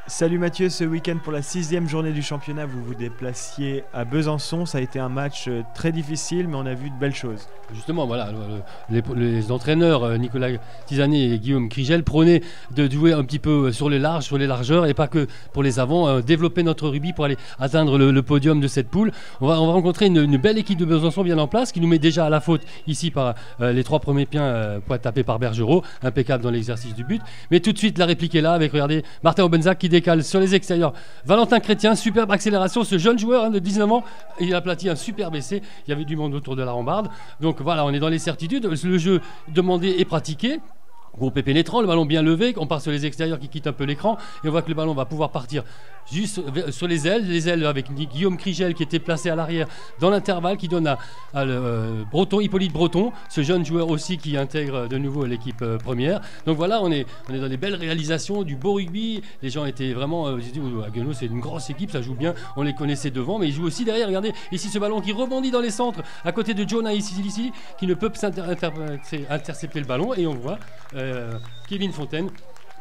Salut Mathieu, ce week-end pour la 6e journée du championnat, vous vous déplaciez à Besançon. Ça a été un match très difficile, mais on a vu de belles choses. Justement, voilà, les entraîneurs Nicolas Tisanet et Guillaume Krigel prônaient de jouer un petit peu sur les larges, sur les largeurs et pas que pour les avants, développer notre rugby pour aller atteindre le podium de cette poule. On va rencontrer une belle équipe de Besançon bien en place qui nous met déjà à la faute ici par les 3 premiers pions tapés par Bergerot, impeccable dans l'exercice du but. Mais tout de suite, la réplique est là avec, regardez, Martin Obenzac qui décale sur les extérieurs. Valentin Chrétien, superbe accélération, ce jeune joueur de 19 ans, il a aplati un superbe essai. Il y avait du monde autour de la rambarde. Donc voilà, on est dans les certitudes. Le jeu demandé et pratiqué. Groupé pénétrant, le ballon bien levé, on part sur les extérieurs qui quittent un peu l'écran et on voit que le ballon va pouvoir partir juste sur les ailes avec Guillaume Krigel qui était placé à l'arrière dans l'intervalle, qui donne à Hippolyte Breton, ce jeune joueur aussi qui intègre de nouveau l'équipe première. Donc voilà, on est dans des belles réalisations, du beau rugby. Les gens étaient vraiment, à Guenot c'est une grosse équipe, ça joue bien, on les connaissait devant, mais ils jouent aussi derrière. Regardez ici ce ballon qui rebondit dans les centres à côté de Jonah ici qui ne peut intercepter le ballon et on voit Kevin Fontaine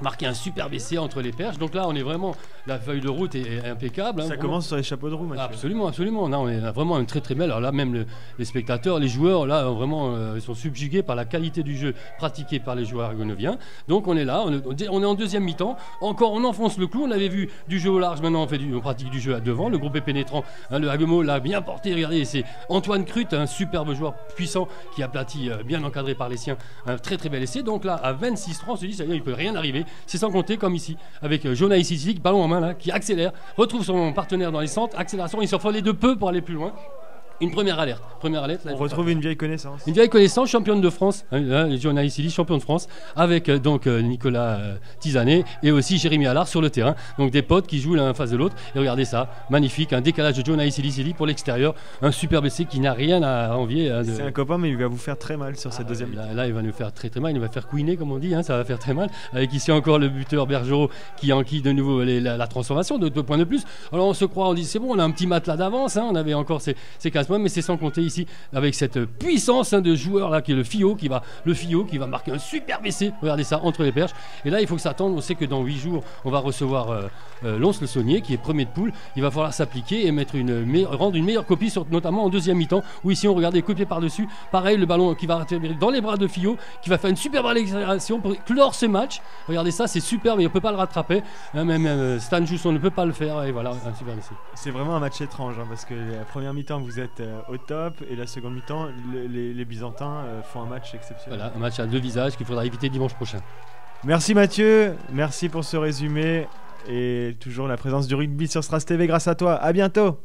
marquer un superbe essai entre les perches. Donc là, on est vraiment, la feuille de route est impeccable. Ça commence sur les chapeaux de roue, Mathieu. Absolument, absolument. Là, on est vraiment une très très belle. Alors là, même les spectateurs, les joueurs, là, vraiment, ils sont subjugués par la qualité du jeu pratiqué par les joueurs argonoviens. Donc on est là, on est en deuxième mi-temps. Encore, on enfonce le clou. On avait vu du jeu au large. Maintenant, on pratique du jeu à devant. Le groupe est pénétrant. Le Hagemo l'a bien porté. Regardez, c'est Antoine Crut, un superbe joueur puissant qui aplatit, bien encadré par les siens. Un très très bel essai. Donc là, à 26-30, on se dit, ça y est, il peut rien arriver. C'est sans compter, comme ici, avec Jonah ici, ballon en main, là, qui accélère, retrouve son partenaire dans les centres, accélération, il s'envolait de peu pour aller plus loin. Une première alerte. Là, on retrouve une vieille connaissance. Une vieille connaissance, championne de France, Jonah Isili, champion de France, avec donc Nicolas Tisanet et aussi Jérémy Allard sur le terrain. Donc des potes qui jouent l'un en face de l'autre. Et regardez ça, magnifique, un décalage de Jonah Isili pour l'extérieur, un superbe essai qui n'a rien à envier. C'est un copain, mais il va vous faire très mal sur cette deuxième mi-temps. Là, il va nous faire très très mal, il va faire couiner comme on dit, ça va faire très mal. Avec ici encore le buteur Bergerot qui enquille de nouveau la transformation de 2 points de plus. Alors on se croit, on dit c'est bon, on a un petit matelas d'avance, on avait encore ces 15 points, mais c'est sans compter ici avec cette puissance de joueur là qui est le Fillot qui va marquer un super essai. Regardez ça entre les perches. Et là il faut que ça attende. On sait que dans 8 jours on va recevoir Lons-le-Saunier qui est premier de poule. Il va falloir s'appliquer et rendre une meilleure copie notamment en deuxième mi-temps où ici on regarde les coups par dessus. Pareil, le ballon qui va atterrir dans les bras de Fillot qui va faire une superbe accélération pour clore ce match. Regardez ça, c'est super, mais on ne peut pas le rattraper. Même Stan Jusson ne peut pas le faire. Et voilà, un super essai. C'est vraiment un match étrange parce que la première mi-temps vous êtes au top et la seconde mi-temps les Byzantins font un match exceptionnel. Voilà, un match à 2 visages qu'il faudra éviter dimanche prochain. Merci Mathieu, merci pour ce résumé et toujours la présence du rugby sur Stras TV grâce à toi. À bientôt.